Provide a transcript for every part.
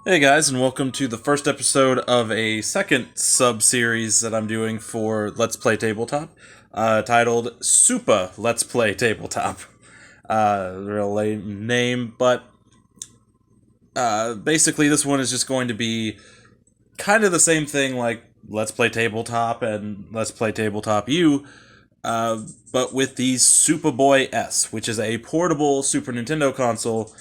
Hey guys, and welcome to the first episode of a second sub-series that I'm doing for Let's Play Tabletop, titled Supa Let's Play Tabletop. Real lame name, but basically this one is just going to be kind of the same thing like Let's Play Tabletop and Let's Play Tabletop U, but with the Superboy S, which is a portable Super Nintendo console.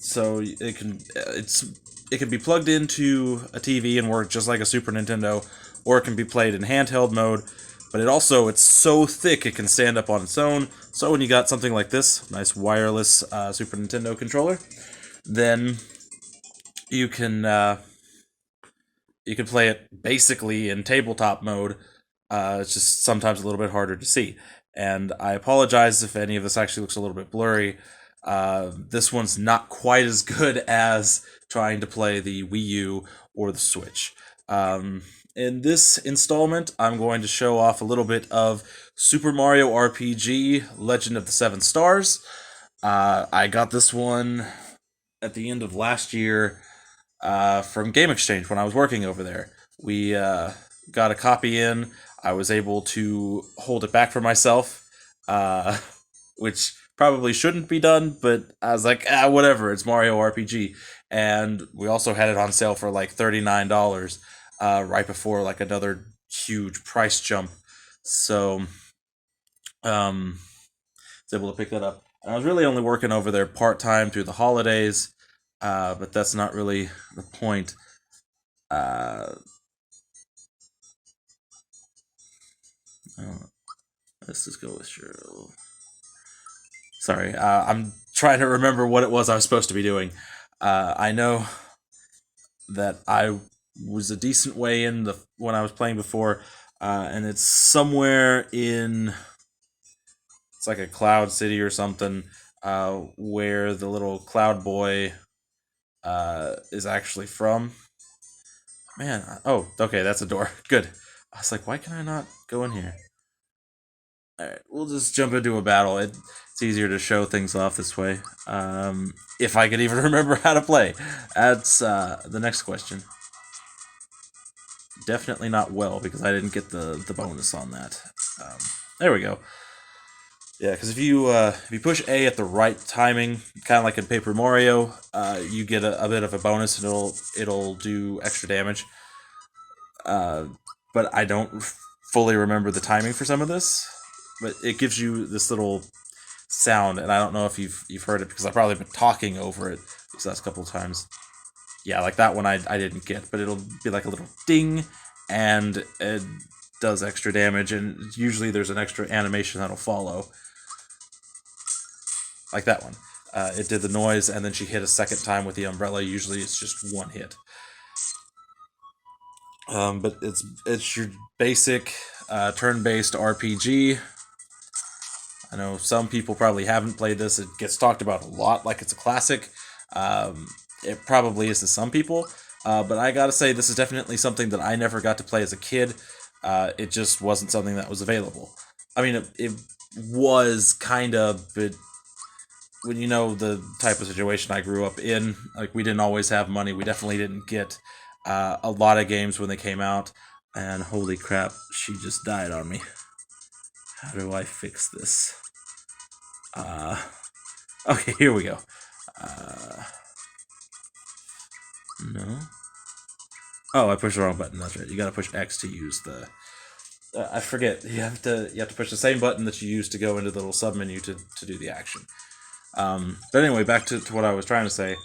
So it can be plugged into a TV and work just like a Super Nintendo, or it can be played in handheld mode. But it's so thick it can stand up on its own. So when you got something like this, nice wireless Super Nintendo controller, then you can uh, you can play it basically in tabletop mode. It's just sometimes a little bit harder to see. And I apologize if any of this actually looks a little bit blurry. This one's not quite as good as trying to play the Wii U or the Switch. In this installment, I'm going to show off a little bit of Super Mario RPG Legend of the Seven Stars. I got this one at the end of last year from Game Exchange when I was working over there. We got a copy in. I was able to hold it back for myself, which probably shouldn't be done, but I was like, whatever, it's Mario RPG. And we also had it on sale for like $39 right before like another huge price jump. So, I was able to pick that up. And I was really only working over there part time through the holidays, but that's not really the point. Uh, oh, let's just go with Cheryl. Sorry, I'm trying to remember what it was I was supposed to be doing. I know that I was a decent way in the when I was playing before, and it's somewhere in it's like a cloud city or something, where the little cloud boy is actually from. Man, oh, okay, that's a door. Good. I was like, why can I not go in here? Alright, we'll just jump into a battle. It's easier to show things off this way. If I could even remember how to play. That's the next question. Definitely not well, because I didn't get the bonus on that. There we go. Yeah, because if you push A at the right timing, kind of like in Paper Mario, you get a bit of a bonus, and it'll do extra damage. Uh, but I don't fully remember the timing for some of this. But it gives you this little sound, and I don't know if you've heard it because I've probably been talking over it these last couple of times. Yeah, like that one I didn't get, but it'll be like a little ding, and it does extra damage, and usually there's an extra animation that'll follow, like that one. It did the noise, and then she hit a second time with the umbrella. Usually it's just one hit. But it's your basic turn-based RPG. I know some people probably haven't played this. It gets talked about a lot like it's a classic. It probably is to some people. But I gotta say, this is definitely something that I never got to play as a kid. It just wasn't something that was available. I mean, it was kind of, but when you know the type of situation I grew up in, like we didn't always have money. We definitely didn't get a lot of games when they came out. And holy crap, she just died on me. How do I fix this? Uh, okay, here we go. Uh, no. Oh, I pushed the wrong button. That's right. You gotta push X to use the. I forget. You have to push the same button that you use to go into the little sub menu to do the action. But anyway, back to what I was trying to say.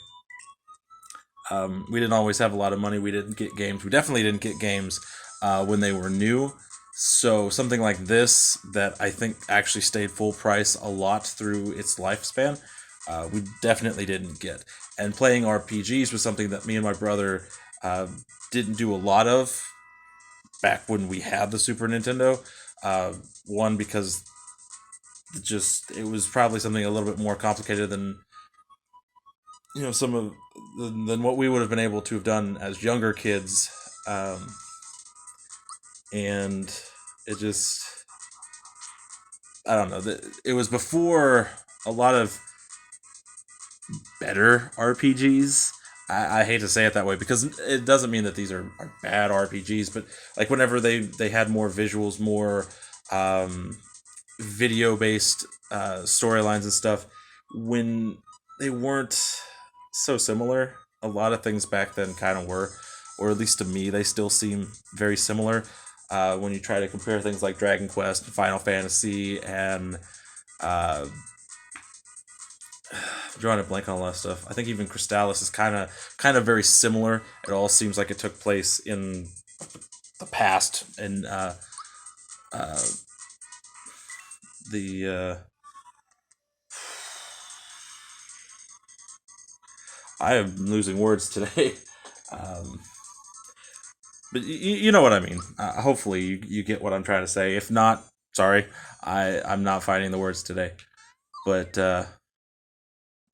We didn't always have a lot of money. We didn't get games. We definitely didn't get games when they were new. So something like this that I think actually stayed full price a lot through its lifespan, we definitely didn't get. And playing RPGs was something that me and my brother didn't do a lot of back when we had the Super Nintendo. One, because it was probably something a little bit more complicated than some of than what we would have been able to have done as younger kids. And it just, I don't know. It was before a lot of better RPGs. I hate to say it that way because it doesn't mean that these are bad RPGs, but like whenever they had more visuals, more um, video based storylines and stuff, when they weren't so similar, a lot of things back then kind of were, or at least to me, they still seem very similar. When you try to compare things like Dragon Quest, Final Fantasy, and uh, drawing a blank on a lot of stuff. I think even Crystallis is kind of very similar. It all seems like it took place in the past, and uh, the I am losing words today. Um, but you know what I mean. Hopefully you get what I'm trying to say. If not, sorry, I'm not finding the words today. But oh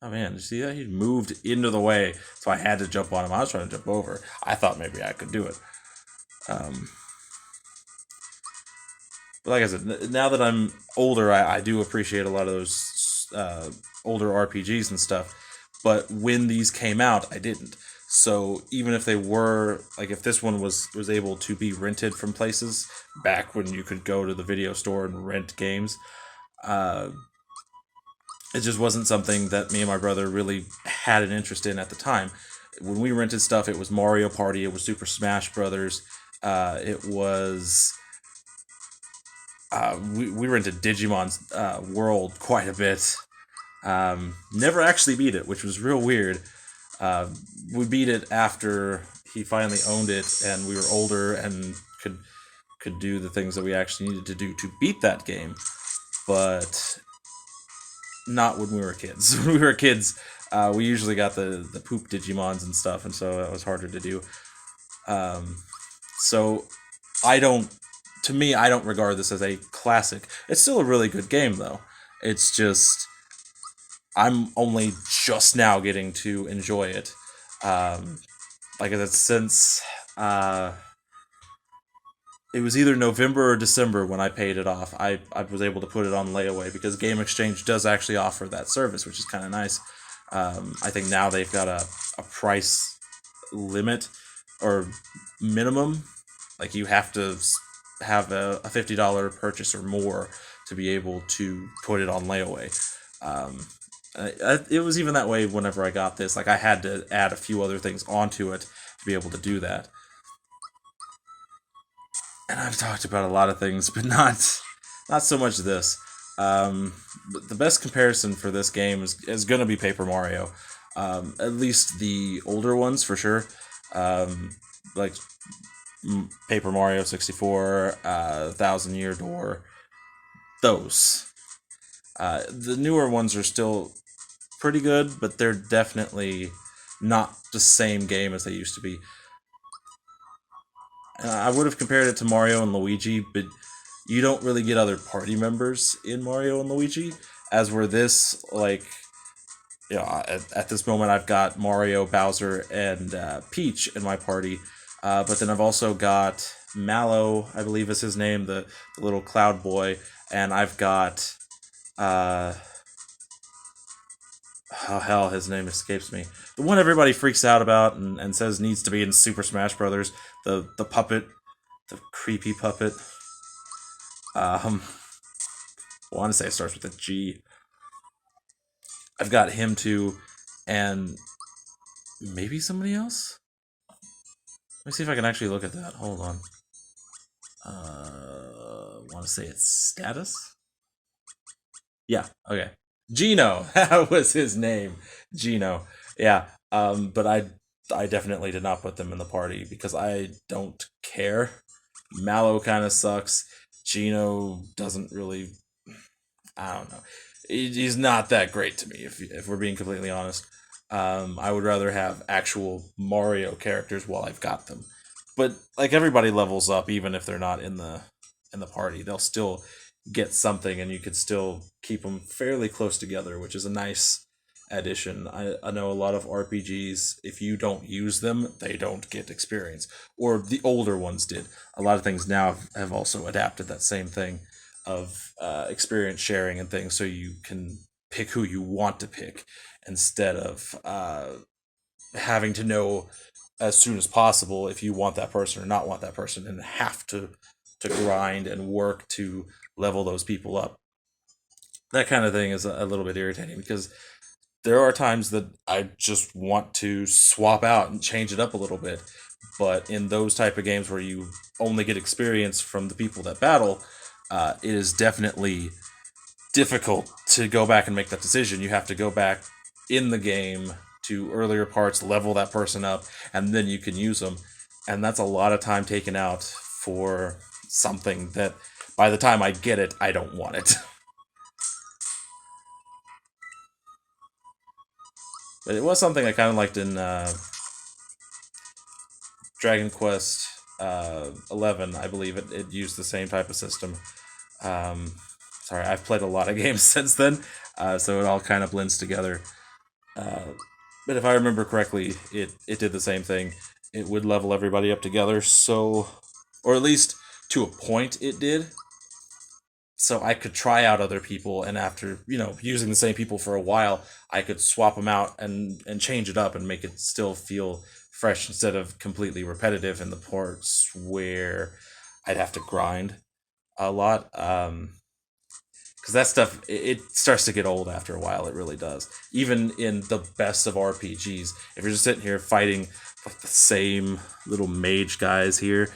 man, you see that he moved into the way, so I had to jump on him. I was trying to jump over. I thought maybe I could do it. Um, but like I said, now that I'm older, I do appreciate a lot of those older RPGs and stuff. But when these came out, I didn't. So even if they were like, if this one was able to be rented from places back when you could go to the video store and rent games, uh, it just wasn't something that me and my brother really had an interest in at the time. When we rented stuff, it was Mario Party, it was Super Smash Brothers, it was we rented Digimon's World quite a bit. Never actually beat it, which was real weird. Uh, we beat it after he finally owned it, and we were older and could do the things that we actually needed to do to beat that game. But not when we were kids. When we were kids, we usually got the poop Digimons and stuff, and so that was harder to do. Um, so I don't. To me, I don't regard this as a classic. It's still a really good game, though. It's just I'm only just now getting to enjoy it. Um, like I said, since it was either November or December when I paid it off, I was able to put it on layaway because Game Exchange does actually offer that service, which is kind of nice. I think now they've got a price limit or minimum. Like you have to have a $50 purchase or more to be able to put it on layaway. It was even that way whenever I got this. Like I had to add a few other things onto it to be able to do that. And I've talked about a lot of things, but not so much this. But the best comparison for this game is going to be Paper Mario. At least the older ones for sure. Like Paper Mario 64, Thousand Year Door, those. The newer ones are still pretty good, but they're definitely not the same game as they used to be. I would have compared it to Mario and Luigi, but you don't really get other party members in Mario and Luigi, as were this, like, at this moment I've got Mario, Bowser, and Peach in my party, but then I've also got Mallow, I believe is his name, the little cloud boy, and I've got, oh hell, his name escapes me. The one everybody freaks out about and says needs to be in Super Smash Brothers, the puppet, the creepy puppet. I want to say it starts with a G. I've got him too, and maybe somebody else. Let me see if I can actually look at that. Hold on. Want to say it's status? Yeah. Okay. Gino. That was his name. Gino. Yeah. But I definitely did not put them in the party because I don't care. Mallow kind of sucks. Gino doesn't really. I don't know. He's not that great to me, if we're being completely honest. I would rather have actual Mario characters while I've got them. But like everybody levels up, even if they're not in the party, they'll still get something, and you could still keep them fairly close together, which is a nice addition. I know a lot of RPGs, if you don't use them, they don't get experience, or the older ones did. A lot of things now have also adapted that same thing of experience sharing and things, so you can pick who you want to pick instead of having to know as soon as possible if you want that person or not want that person, and have to grind and work to level those people up. That kind of thing is a little bit irritating because there are times that I just want to swap out and change it up a little bit. But in those type of games where you only get experience from the people that battle, it is definitely difficult to go back and make that decision. You have to go back in the game to earlier parts, level that person up, and then you can use them. And that's a lot of time taken out for something that by the time I get it, I don't want it. But it was something I kind of liked in Dragon Quest 11. I believe it used the same type of system. Um, Sorry, I've played a lot of games since then, so it all kind of blends together. Uh, but if I remember correctly, it did the same thing. It would level everybody up together, so, or at least to a point it did. So I could try out other people, and after using the same people for a while, I could swap them out and change it up and make it still feel fresh instead of completely repetitive in the parts where I'd have to grind a lot. Because that stuff, it starts to get old after a while. It really does. Even in the best of RPGs, if you're just sitting here fighting like the same little mage guys here,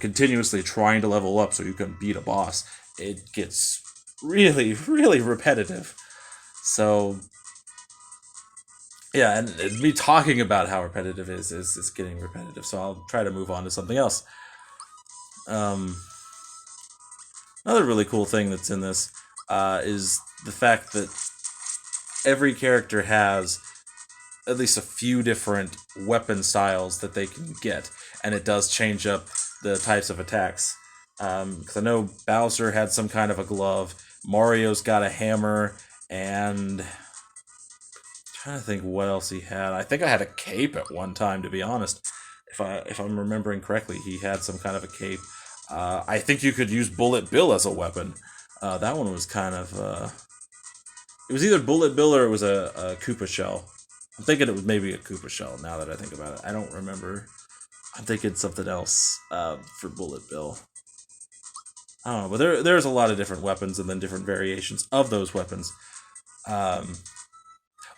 continuously trying to level up so you can beat a boss, it gets really, really repetitive. So yeah, and me talking about how repetitive is getting repetitive. So I'll try to move on to something else. Um, Another really cool thing that's in this is the fact that every character has at least a few different weapon styles that they can get, and it does change up the types of attacks. Because I know Bowser had some kind of a glove, Mario's got a hammer, and I'm trying to think what else he had. I think I had a cape at one time, to be honest. If I'm remembering correctly, he had some kind of a cape. I think you could use Bullet Bill as a weapon. That one was kind of. It was either Bullet Bill or it was a Koopa shell. I'm thinking it was maybe a Koopa shell now that I think about it. I don't remember. I'm thinking something else for Bullet Bill. I don't know, but there's a lot of different weapons and then different variations of those weapons. Um,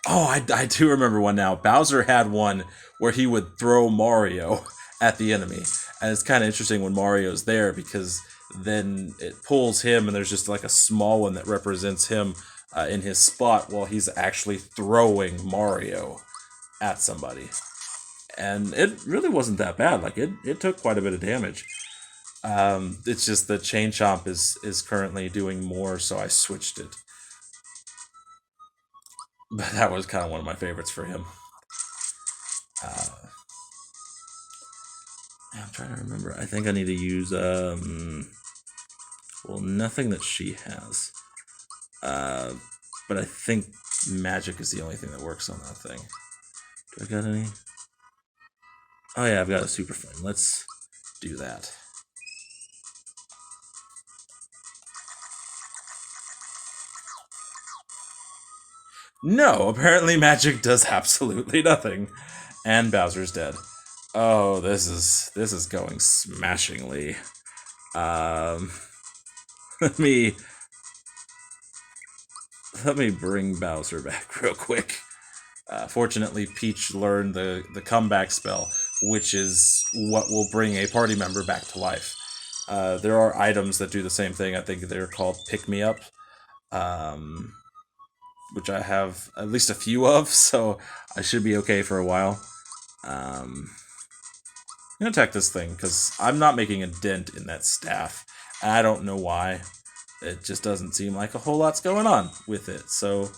I do remember one now. Bowser had one where he would throw Mario at the enemy. And it's kind of interesting when Mario's there because then it pulls him and there's just like a small one that represents him in his spot while he's actually throwing Mario at somebody. And it really wasn't that bad. Like it took quite a bit of damage. It's just that Chain Chomp is currently doing more, so I switched it. But that was kind of one of my favorites for him. Uh, I'm trying to remember. I think I need to use well, nothing that she has. But I think magic is the only thing that works on that thing. Do I got any? Oh yeah, I've got a super flame. Let's do that. No, apparently magic does absolutely nothing. And Bowser's dead. Oh, this is going smashingly. Um, let me let me bring Bowser back real quick. Fortunately, Peach learned the comeback spell, which is what will bring a party member back to life. There are items that do the same thing. I think they're called Pick Me Up, um, which I have at least a few of, so I should be okay for a while. I'm gonna attack this thing because I'm not making a dent in that staff. I don't know why. It just doesn't seem like a whole lot's going on with it. So,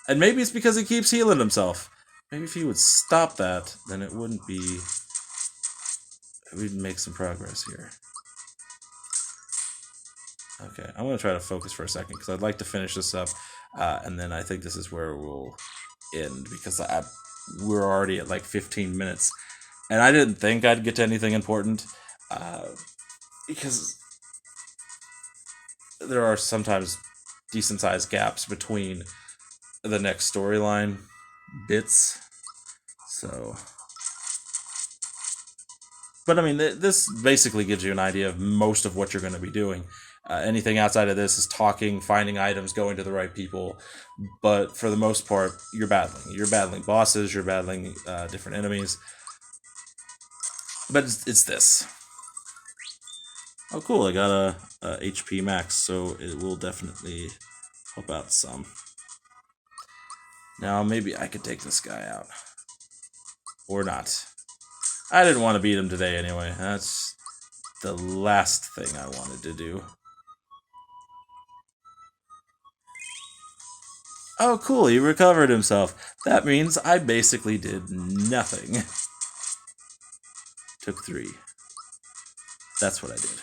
and maybe it's because he keeps healing himself. Maybe if he would stop that, then it wouldn't be. We'd make some progress here. Okay, I'm gonna try to focus for a second because I'd like to finish this up, and then I think this is where we'll end because we're already at like 15 minutes, and I didn't think I'd get to anything important, because there are sometimes decent sized gaps between the next storyline bits. So, but I mean, this basically gives you an idea of most of what you're going to be doing. Anything outside of this is talking, finding items, going to the right people. But for the most part, you're battling. You're battling bosses. You're battling different enemies. But it's this. Oh, cool! I got a HP max, so it will definitely help out some. Now maybe I could take this guy out, or not. I didn't want to beat him today anyway. That's the last thing I wanted to do. Oh, cool, he recovered himself. That means I basically did nothing. Took 3. That's what I did.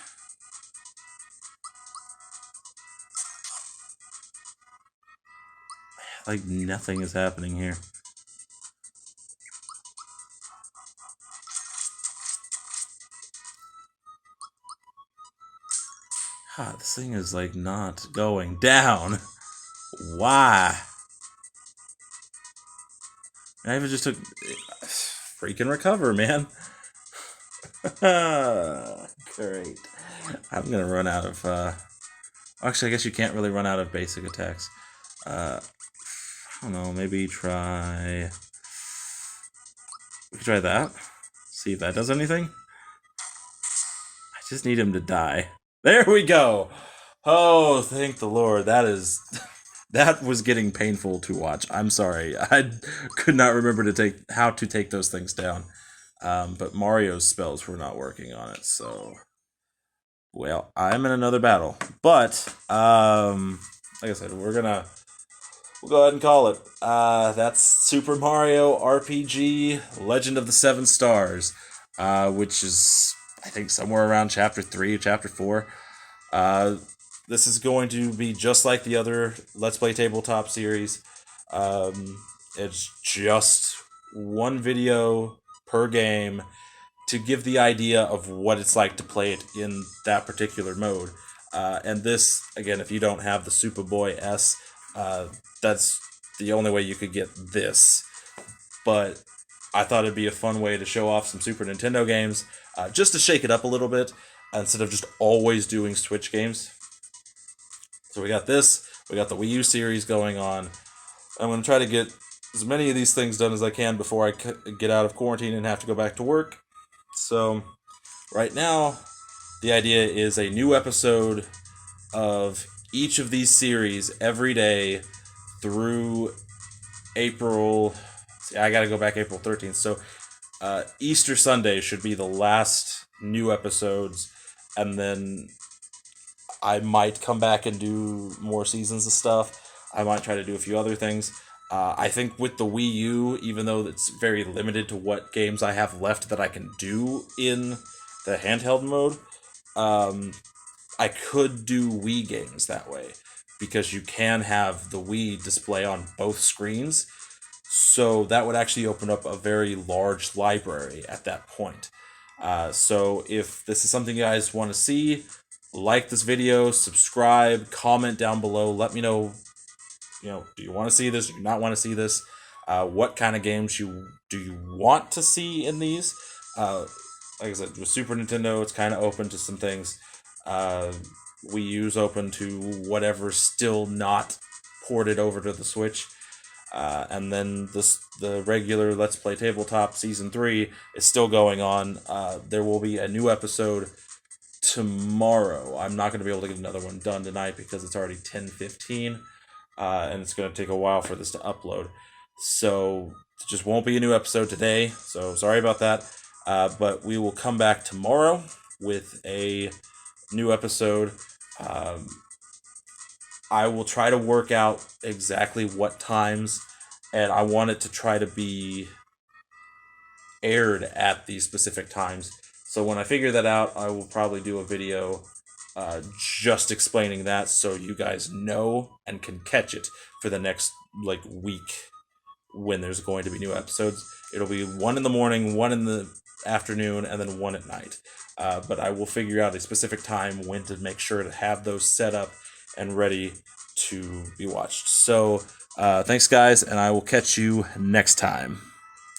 Like, nothing is happening here. This thing is, like, not going down. Why? I even just took... Freaking recover, man. Great. I'm gonna run out of... Actually, I guess you can't really run out of basic attacks. I don't know, maybe try... We could try that. See if that does anything. I just need him to die. There we go! Oh, thank the Lord. That is... That was getting painful to watch. I'm sorry. I could not remember how to take those things down. But Mario's spells were not working on it, so... Well, I'm in another battle. But, like I said, we'll go ahead and call it. That's Super Mario RPG Legend of the Seven Stars, which is, I think, somewhere around Chapter 3 or Chapter 4. This is going to be just like the other Let's Play Tabletop series. It's just one video per game to give the idea of what it's like to play it in that particular mode. And this, again, if you don't have the Superboy S, that's the only way you could get this. But I thought it'd be a fun way to show off some Super Nintendo games, just to shake it up a little bit, instead of just always doing Switch games. So we got this, we got the Wii U series going on. I'm going to try to get as many of these things done as I can before I get out of quarantine and have to go back to work. So, right now, the idea is a new episode of each of these series every day through April... See, I gotta go back April 13th. So, Easter Sunday should be the last new episodes, and then I might come back and do more seasons of stuff. I might try to do a few other things. I think with the Wii U, even though it's very limited to what games I have left that I can do in the handheld mode, I could do Wii games that way, because you can have the Wii display on both screens. So that would actually open up a very large library at that point. So if this is something you guys want to see, like this video, subscribe, comment down below, let me know, do you want to see this, do you not want to see this, what kind of games do you want to see in these. Like I said, with Super Nintendo, it's kind of open to some things. Wii U's open to whatever's still not ported over to the Switch. And then the regular Let's Play Tabletop Season 3 is still going on. There will be a new episode tomorrow. I'm not going to be able to get another one done tonight because it's already 10:15, and it's going to take a while for this to upload. So it just won't be a new episode today, so sorry about that. But we will come back tomorrow with a new episode. I will try to work out exactly what times, and I want it to try to be aired at these specific times. So when I figure that out, I will probably do a video just explaining that, so you guys know and can catch it for the next week when there's going to be new episodes. It'll be 1 in the morning, 1 in the afternoon, and then 1 at night. But I will figure out a specific time when to make sure to have those set up and ready to be watched. So thanks, guys, and I will catch you next time.